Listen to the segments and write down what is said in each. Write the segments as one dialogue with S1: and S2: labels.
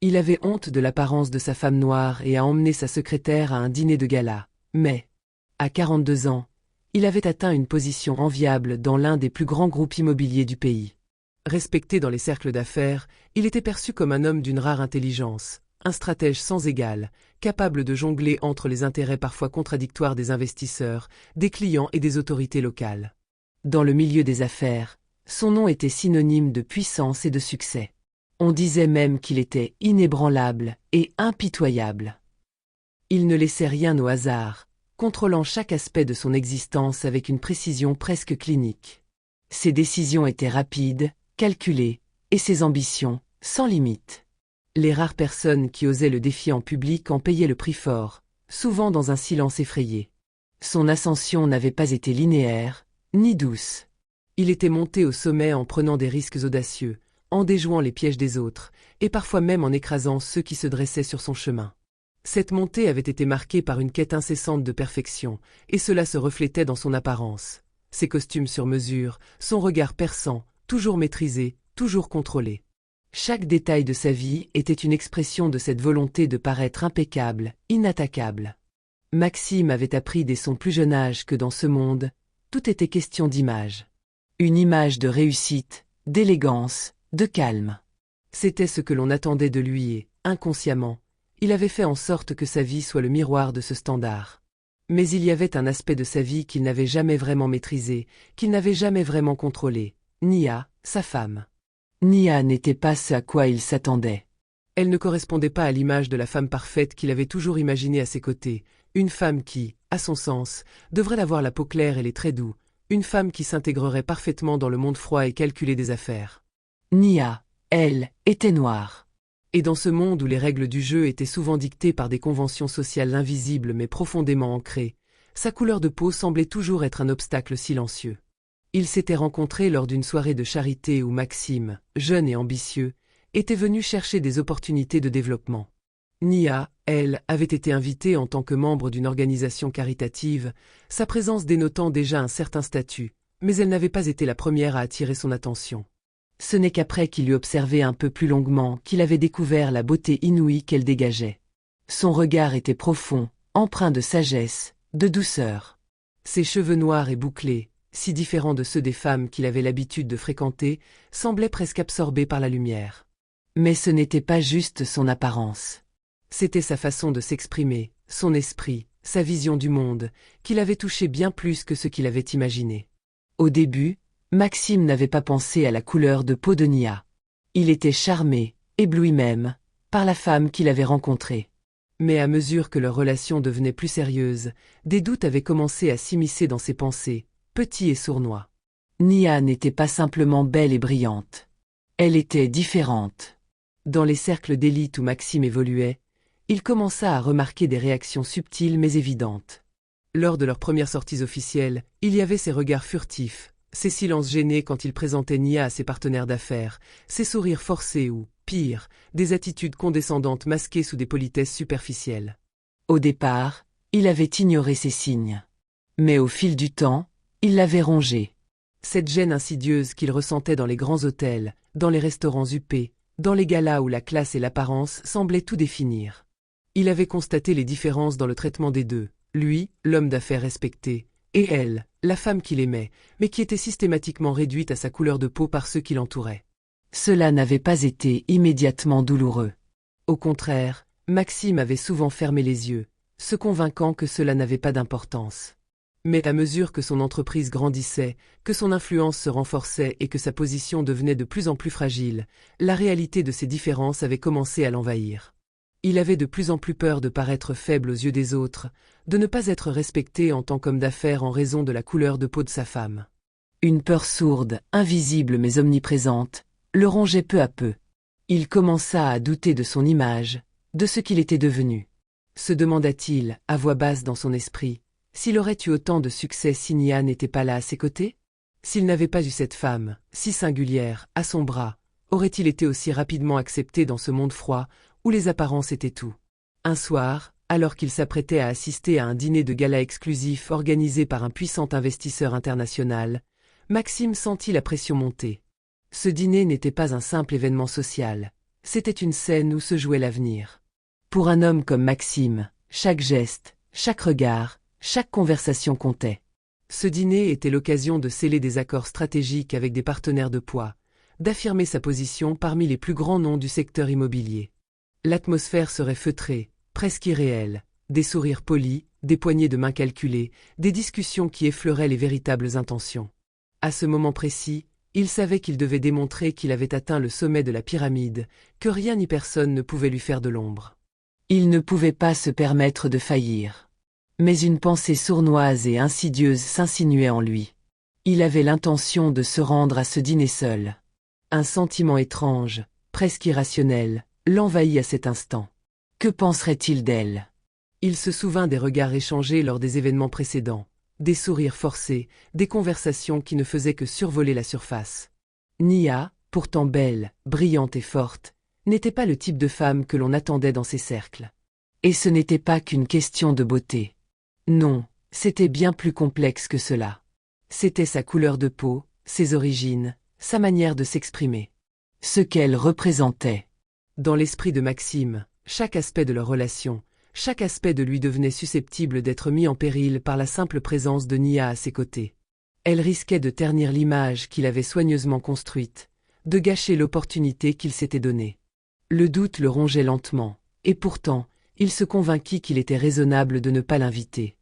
S1: Il avait honte de l'apparence de sa femme noire et a emmené sa secrétaire à un dîner de gala. Mais, à 42 ans, il avait atteint une position enviable dans l'un des plus grands groupes immobiliers du pays. Respecté dans les cercles d'affaires, il était perçu comme un homme d'une rare intelligence, un stratège sans égal, capable de jongler entre les intérêts parfois contradictoires des investisseurs, des clients et des autorités locales. Dans le milieu des affaires, son nom était synonyme de puissance et de succès. On disait même qu'il était inébranlable et impitoyable. Il ne laissait rien au hasard, contrôlant chaque aspect de son existence avec une précision presque clinique. Ses décisions étaient rapides, calculées, et ses ambitions, sans limite. Les rares personnes qui osaient le défier en public en payaient le prix fort, souvent dans un silence effrayé. Son ascension n'avait pas été linéaire, ni douce. Il était monté au sommet en prenant des risques audacieux, en déjouant les pièges des autres, et parfois même en écrasant ceux qui se dressaient sur son chemin. Cette montée avait été marquée par une quête incessante de perfection, et cela se reflétait dans son apparence. Ses costumes sur mesure, son regard perçant, toujours maîtrisé, toujours contrôlé. Chaque détail de sa vie était une expression de cette volonté de paraître impeccable, inattaquable. Maxime avait appris dès son plus jeune âge que dans ce monde, tout était question d'image. Une image de réussite, d'élégance, de calme. C'était ce que l'on attendait de lui et, inconsciemment, il avait fait en sorte que sa vie soit le miroir de ce standard. Mais il y avait un aspect de sa vie qu'il n'avait jamais vraiment maîtrisé, qu'il n'avait jamais vraiment contrôlé. Nia, sa femme. Nia n'était pas ce à quoi il s'attendait. Elle ne correspondait pas à l'image de la femme parfaite qu'il avait toujours imaginée à ses côtés, une femme qui, à son sens, devrait avoir la peau claire et les traits doux, une femme qui s'intégrerait parfaitement dans le monde froid et calculé des affaires. Nia, elle, était noire. Et dans ce monde où les règles du jeu étaient souvent dictées par des conventions sociales invisibles mais profondément ancrées, sa couleur de peau semblait toujours être un obstacle silencieux. Ils s'étaient rencontrés lors d'une soirée de charité où Maxime, jeune et ambitieux, était venu chercher des opportunités de développement. Nia, elle, avait été invitée en tant que membre d'une organisation caritative, sa présence dénotant déjà un certain statut, mais elle n'avait pas été la première à attirer son attention. Ce n'est qu'après qu'il eut observé un peu plus longuement qu'il avait découvert la beauté inouïe qu'elle dégageait. Son regard était profond, empreint de sagesse, de douceur. Ses cheveux noirs et bouclés, si différents de ceux des femmes qu'il avait l'habitude de fréquenter, semblaient presque absorbés par la lumière. Mais ce n'était pas juste son apparence. C'était sa façon de s'exprimer, son esprit, sa vision du monde, qu'il avait touché bien plus que ce qu'il avait imaginé. Au début, Maxime n'avait pas pensé à la couleur de peau de Nia. Il était charmé, ébloui même, par la femme qu'il avait rencontrée. Mais à mesure que leur relation devenait plus sérieuse, des doutes avaient commencé à s'immiscer dans ses pensées, petits et sournois. Nia n'était pas simplement belle et brillante. Elle était différente. Dans les cercles d'élite où Maxime évoluait, il commença à remarquer des réactions subtiles mais évidentes. Lors de leurs premières sorties officielles, il y avait ces regards furtifs, ces silences gênés quand il présentait Nia à ses partenaires d'affaires, ces sourires forcés ou, pire, des attitudes condescendantes masquées sous des politesses superficielles. Au départ, il avait ignoré ces signes. Mais au fil du temps, il l'avait rongé. Cette gêne insidieuse qu'il ressentait dans les grands hôtels, dans les restaurants huppés, dans les galas où la classe et l'apparence semblaient tout définir. Il avait constaté les différences dans le traitement des deux, lui, l'homme d'affaires respecté, et elle, la femme qu'il aimait, mais qui était systématiquement réduite à sa couleur de peau par ceux qui l'entouraient. Cela n'avait pas été immédiatement douloureux. Au contraire, Maxime avait souvent fermé les yeux, se convainquant que cela n'avait pas d'importance. Mais à mesure que son entreprise grandissait, que son influence se renforçait et que sa position devenait de plus en plus fragile, la réalité de ces différences avait commencé à l'envahir. Il avait de plus en plus peur de paraître faible aux yeux des autres, de ne pas être respecté en tant qu'homme d'affaires en raison de la couleur de peau de sa femme. Une peur sourde, invisible mais omniprésente, le rongeait peu à peu. Il commença à douter de son image, de ce qu'il était devenu. Se demanda-t-il, à voix basse dans son esprit, s'il aurait eu autant de succès si Nia n'était pas là à ses côtés? S'il n'avait pas eu cette femme, si singulière, à son bras, aurait-il été aussi rapidement accepté dans ce monde froid, où les apparences étaient tout? Un soir, alors qu'il s'apprêtait à assister à un dîner de gala exclusif organisé par un puissant investisseur international, Maxime sentit la pression monter. Ce dîner n'était pas un simple événement social, C'était une scène où se jouait l'avenir. Pour un homme comme Maxime, chaque geste, chaque regard, chaque conversation comptait. Ce dîner était l'occasion de sceller des accords stratégiques avec des partenaires de poids, d'affirmer sa position parmi les plus grands noms du secteur immobilier. L'atmosphère serait feutrée, presque irréelle, des sourires polis, des poignées de main calculées, des discussions qui effleuraient les véritables intentions. À ce moment précis, il savait qu'il devait démontrer qu'il avait atteint le sommet de la pyramide, que rien ni personne ne pouvait lui faire de l'ombre. Il ne pouvait pas se permettre de faillir. Mais une pensée sournoise et insidieuse s'insinuait en lui. Il avait l'intention de se rendre à ce dîner seul. Un sentiment étrange, presque irrationnel, l'envahit à cet instant. Que penserait-il d'elle? Il se souvint des regards échangés lors des événements précédents, des sourires forcés, des conversations qui ne faisaient que survoler la surface. Nia, pourtant belle, brillante et forte, n'était pas le type de femme que l'on attendait dans ces cercles. Et ce n'était pas qu'une question de beauté. Non, c'était bien plus complexe que cela. C'était sa couleur de peau, ses origines, sa manière de s'exprimer. Ce qu'elle représentait. Dans l'esprit de Maxime, chaque aspect de leur relation, chaque aspect de lui devenait susceptible d'être mis en péril par la simple présence de Nia à ses côtés. Elle risquait de ternir l'image qu'il avait soigneusement construite, de gâcher l'opportunité qu'il s'était donnée. Le doute le rongeait lentement, et pourtant, il se convainquit qu'il était raisonnable de ne pas l'inviter.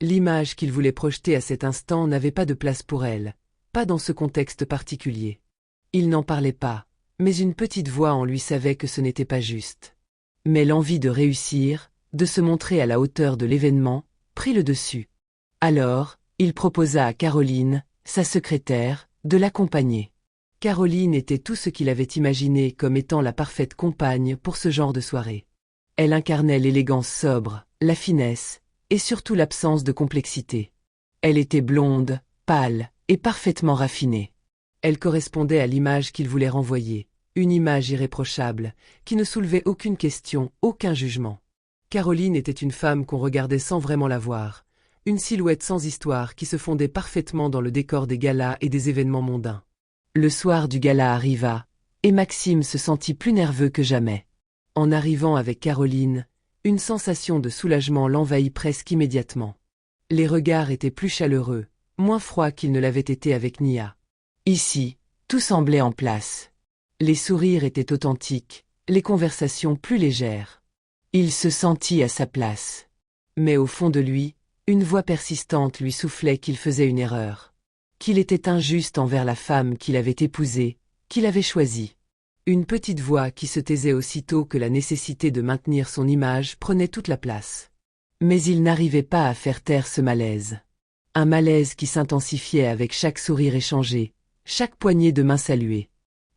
S1: L'image qu'il voulait projeter à cet instant n'avait pas de place pour elle, pas dans ce contexte particulier. Il n'en parlait pas, mais une petite voix en lui savait que ce n'était pas juste. Mais l'envie de réussir, de se montrer à la hauteur de l'événement, prit le dessus. Alors, il proposa à Caroline, sa secrétaire, de l'accompagner. Caroline était tout ce qu'il avait imaginé comme étant la parfaite compagne pour ce genre de soirée. Elle incarnait l'élégance sobre, la finesse, et surtout l'absence de complexité. Elle était blonde, pâle, et parfaitement raffinée. Elle correspondait à l'image qu'il voulait renvoyer, une image irréprochable, qui ne soulevait aucune question, aucun jugement. Caroline était une femme qu'on regardait sans vraiment la voir, une silhouette sans histoire qui se fondait parfaitement dans le décor des galas et des événements mondains. Le soir du gala arriva, et Maxime se sentit plus nerveux que jamais. En arrivant avec Caroline, une sensation de soulagement l'envahit presque immédiatement. Les regards étaient plus chaleureux, moins froids qu'ils ne l'avaient été avec Nia. Ici, tout semblait en place. Les sourires étaient authentiques, les conversations plus légères. Il se sentit à sa place. Mais au fond de lui, une voix persistante lui soufflait qu'il faisait une erreur. Qu'il était injuste envers la femme qu'il avait épousée, qu'il avait choisie. Une petite voix qui se taisait aussitôt que la nécessité de maintenir son image prenait toute la place. Mais il n'arrivait pas à faire taire ce malaise. Un malaise qui s'intensifiait avec chaque sourire échangé, chaque poignée de main saluée.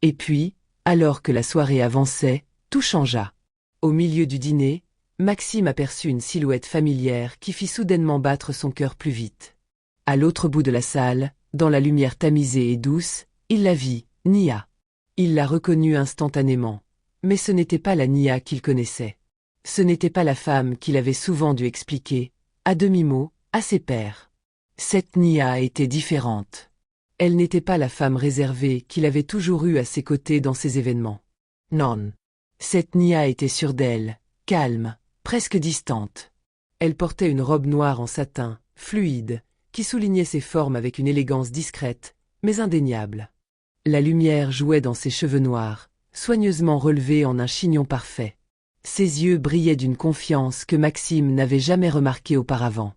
S1: Et puis, alors que la soirée avançait, tout changea. Au milieu du dîner, Maxime aperçut une silhouette familière qui fit soudainement battre son cœur plus vite. À l'autre bout de la salle, dans la lumière tamisée et douce, il la vit, Nia. Il la reconnut instantanément. Mais ce n'était pas la Nia qu'il connaissait. Ce n'était pas la femme qu'il avait souvent dû expliquer, à demi-mot, à ses pairs. Cette Nia était différente. Elle n'était pas la femme réservée qu'il avait toujours eue à ses côtés dans ces événements. Non. Cette Nia était sûre d'elle, calme, presque distante. Elle portait une robe noire en satin, fluide, qui soulignait ses formes avec une élégance discrète, mais indéniable. La lumière jouait dans ses cheveux noirs, soigneusement relevés en un chignon parfait. Ses yeux brillaient d'une confiance que Maxime n'avait jamais remarquée auparavant.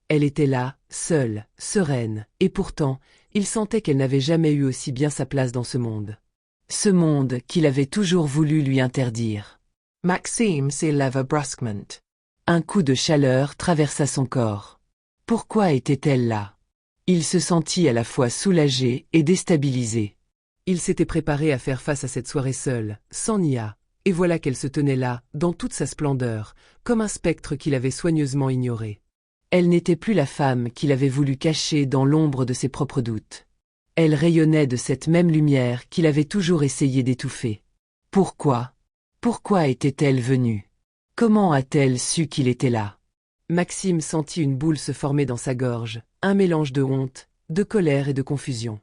S1: Elle était là, seule, sereine, et pourtant, il sentait qu'elle n'avait jamais eu aussi bien sa place dans ce monde. Ce monde qu'il avait toujours voulu lui interdire. Maxime s'éleva brusquement. Un coup de chaleur traversa son corps. Pourquoi était-elle là? Il se sentit à la fois soulagé et déstabilisé. Il s'était préparé à faire face à cette soirée seule, sans Nia, et voilà qu'elle se tenait là, dans toute sa splendeur, comme un spectre qu'il avait soigneusement ignoré. Elle n'était plus la femme qu'il avait voulu cacher dans l'ombre de ses propres doutes. Elle rayonnait de cette même lumière qu'il avait toujours essayé d'étouffer. Pourquoi? Pourquoi était-elle venue? Comment a-t-elle su qu'il était là? Maxime sentit une boule se former dans sa gorge, un mélange de honte, de colère et de confusion.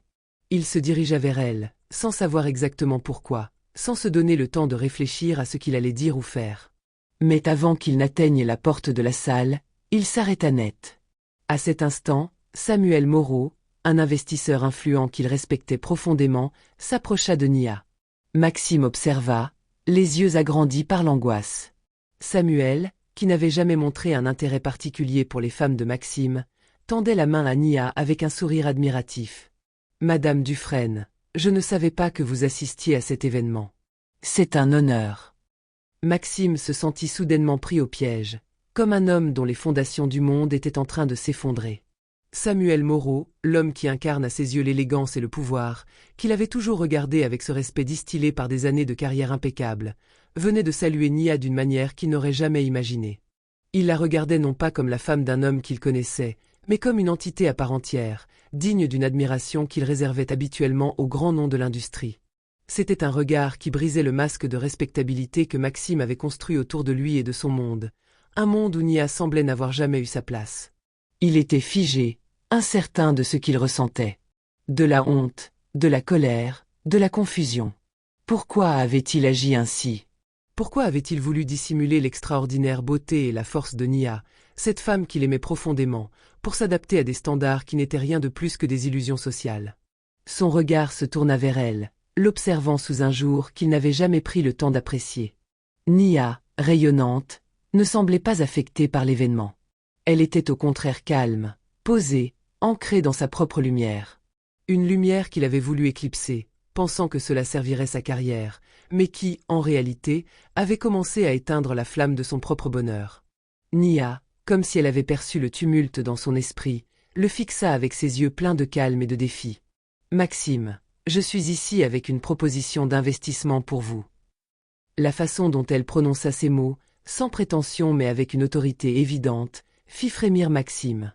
S1: Il se dirigea vers elle, sans savoir exactement pourquoi, sans se donner le temps de réfléchir à ce qu'il allait dire ou faire. Mais avant qu'il n'atteigne la porte de la salle, il s'arrêta net. À cet instant, Samuel Moreau, un investisseur influent qu'il respectait profondément, s'approcha de Nia. Maxime observa, les yeux agrandis par l'angoisse. Samuel, qui n'avait jamais montré un intérêt particulier pour les femmes de Maxime, tendait la main à Nia avec un sourire admiratif. « Madame Dufresne, je ne savais pas que vous assistiez à cet événement. C'est un honneur. » Maxime se sentit soudainement pris au piège, comme un homme dont les fondations du monde étaient en train de s'effondrer. Samuel Moreau, l'homme qui incarne à ses yeux l'élégance et le pouvoir, qu'il avait toujours regardé avec ce respect distillé par des années de carrière impeccable, venait de saluer Nia d'une manière qu'il n'aurait jamais imaginée. Il la regardait non pas comme la femme d'un homme qu'il connaissait, mais comme une entité à part entière, digne d'une admiration qu'il réservait habituellement aux grands noms de l'industrie. C'était un regard qui brisait le masque de respectabilité que Maxime avait construit autour de lui et de son monde, un monde où Nia semblait n'avoir jamais eu sa place. Il était figé, incertain de ce qu'il ressentait. De la honte, de la colère, de la confusion. Pourquoi avait-il agi ainsi? Pourquoi avait-il voulu dissimuler l'extraordinaire beauté et la force de Nia, cette femme qu'il aimait profondément, pour s'adapter à des standards qui n'étaient rien de plus que des illusions sociales? Son regard se tourna vers elle, l'observant sous un jour qu'il n'avait jamais pris le temps d'apprécier. Nia, rayonnante, ne semblait pas affectée par l'événement. Elle était au contraire calme, posée, ancrée dans sa propre lumière. Une lumière qu'il avait voulu éclipser, pensant que cela servirait sa carrière, mais qui, en réalité, avait commencé à éteindre la flamme de son propre bonheur. Nia, comme si elle avait perçu le tumulte dans son esprit, le fixa avec ses yeux pleins de calme et de défi. « Maxime, je suis ici avec une proposition d'investissement pour vous. » La façon dont elle prononça ces mots, sans prétention mais avec une autorité évidente, fit frémir Maxime.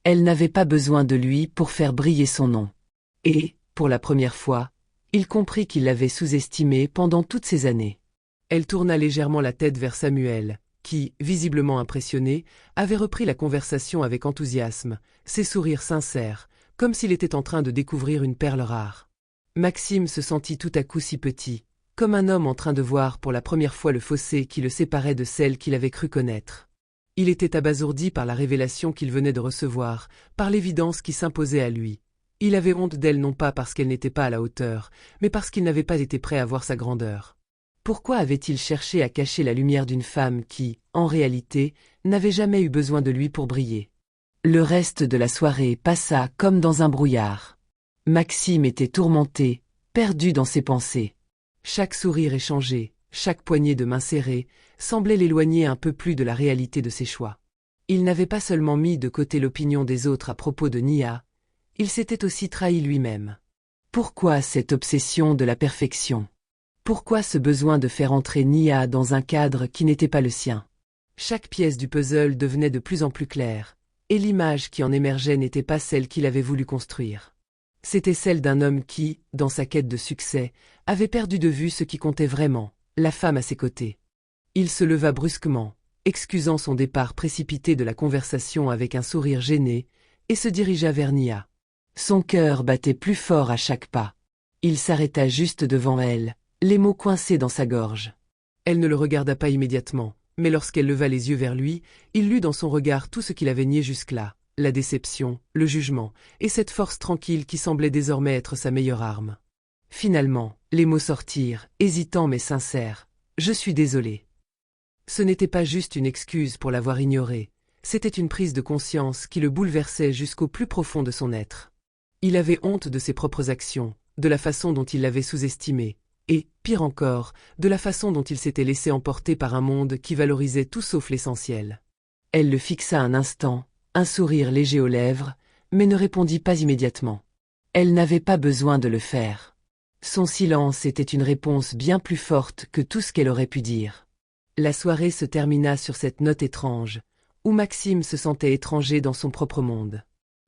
S1: Elle n'avait pas besoin de lui pour faire briller son nom. Et, pour la première fois, il comprit qu'il l'avait sous-estimée pendant toutes ces années. Elle tourna légèrement la tête vers Samuel, qui, visiblement impressionné, avait repris la conversation avec enthousiasme, ses sourires sincères, comme s'il était en train de découvrir une perle rare. Maxime se sentit tout à coup si petit, comme un homme en train de voir pour la première fois le fossé qui le séparait de celle qu'il avait cru connaître. Il était abasourdi par la révélation qu'il venait de recevoir, par l'évidence qui s'imposait à lui. Il avait honte d'elle non pas parce qu'elle n'était pas à la hauteur, mais parce qu'il n'avait pas été prêt à voir sa grandeur. Pourquoi avait-il cherché à cacher la lumière d'une femme qui, en réalité, n'avait jamais eu besoin de lui pour briller? Le reste de la soirée passa comme dans un brouillard. Maxime était tourmenté, perdu dans ses pensées. Chaque sourire échangé, chaque poignée de main serrée, semblait l'éloigner un peu plus de la réalité de ses choix. Il n'avait pas seulement mis de côté l'opinion des autres à propos de Nia, il s'était aussi trahi lui-même. Pourquoi cette obsession de la perfection? Pourquoi ce besoin de faire entrer Nia dans un cadre qui n'était pas le sien? Chaque pièce du puzzle devenait de plus en plus claire, et l'image qui en émergeait n'était pas celle qu'il avait voulu construire. C'était celle d'un homme qui, dans sa quête de succès, avait perdu de vue ce qui comptait vraiment, la femme à ses côtés. Il se leva brusquement, excusant son départ précipité de la conversation avec un sourire gêné, et se dirigea vers Nia. Son cœur battait plus fort à chaque pas. Il s'arrêta juste devant elle, les mots coincés dans sa gorge. Elle ne le regarda pas immédiatement, mais lorsqu'elle leva les yeux vers lui, il lut dans son regard tout ce qu'il avait nié jusque-là, la déception, le jugement, et cette force tranquille qui semblait désormais être sa meilleure arme. Finalement, les mots sortirent, hésitants mais sincères. « Je suis désolé. » Ce n'était pas juste une excuse pour l'avoir ignoré, c'était une prise de conscience qui le bouleversait jusqu'au plus profond de son être. Il avait honte de ses propres actions, de la façon dont il l'avait sous-estimé, et, pire encore, de la façon dont il s'était laissé emporter par un monde qui valorisait tout sauf l'essentiel. Elle le fixa un instant, un sourire léger aux lèvres, mais ne répondit pas immédiatement. Elle n'avait pas besoin de le faire. Son silence était une réponse bien plus forte que tout ce qu'elle aurait pu dire. La soirée se termina sur cette note étrange, où Maxime se sentait étranger dans son propre monde.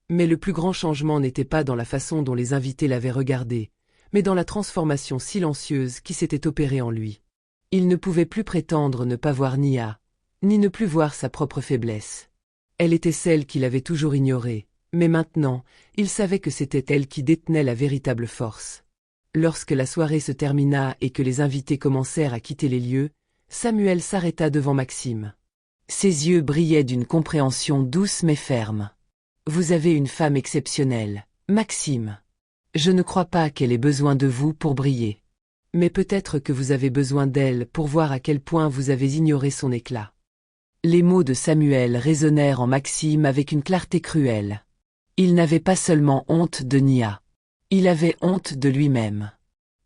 S1: Mais le plus grand changement n'était pas dans la façon dont les invités l'avaient regardé, mais dans la transformation silencieuse qui s'était opérée en lui. Il ne pouvait plus prétendre ne pas voir Nia, ni ne plus voir sa propre faiblesse. Elle était celle qu'il avait toujours ignorée, mais maintenant, il savait que c'était elle qui détenait la véritable force. Lorsque la soirée se termina et que les invités commencèrent à quitter les lieux, Samuel s'arrêta devant Maxime. Ses yeux brillaient d'une compréhension douce mais ferme. « Vous avez une femme exceptionnelle, Maxime. Je ne crois pas qu'elle ait besoin de vous pour briller. Mais peut-être que vous avez besoin d'elle pour voir à quel point vous avez ignoré son éclat. » Les mots de Samuel résonnèrent en Maxime avec une clarté cruelle. Il n'avait pas seulement honte de Nia. Il avait honte de lui-même.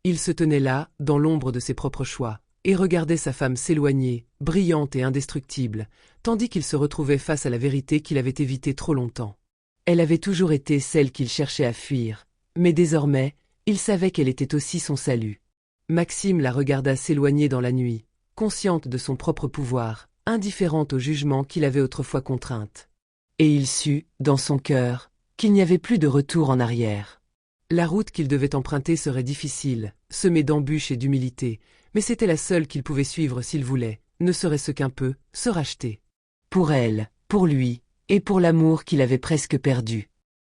S1: Il se tenait là, dans l'ombre de ses propres choix, et regardait sa femme s'éloigner, brillante et indestructible, tandis qu'il se retrouvait face à la vérité qu'il avait évitée trop longtemps. Elle avait toujours été celle qu'il cherchait à fuir, mais désormais, il savait qu'elle était aussi son salut. Maxime la regarda s'éloigner dans la nuit, consciente de son propre pouvoir, indifférente au jugement qu'il avait autrefois contrainte. Et il sut, dans son cœur, qu'il n'y avait plus de retour en arrière. La route qu'il devait emprunter serait difficile, semée d'embûches et d'humilité, mais c'était la seule qu'il pouvait suivre s'il voulait, ne serait-ce qu'un peu, se racheter. Pour elle, pour lui, et pour l'amour qu'il avait presque perdu.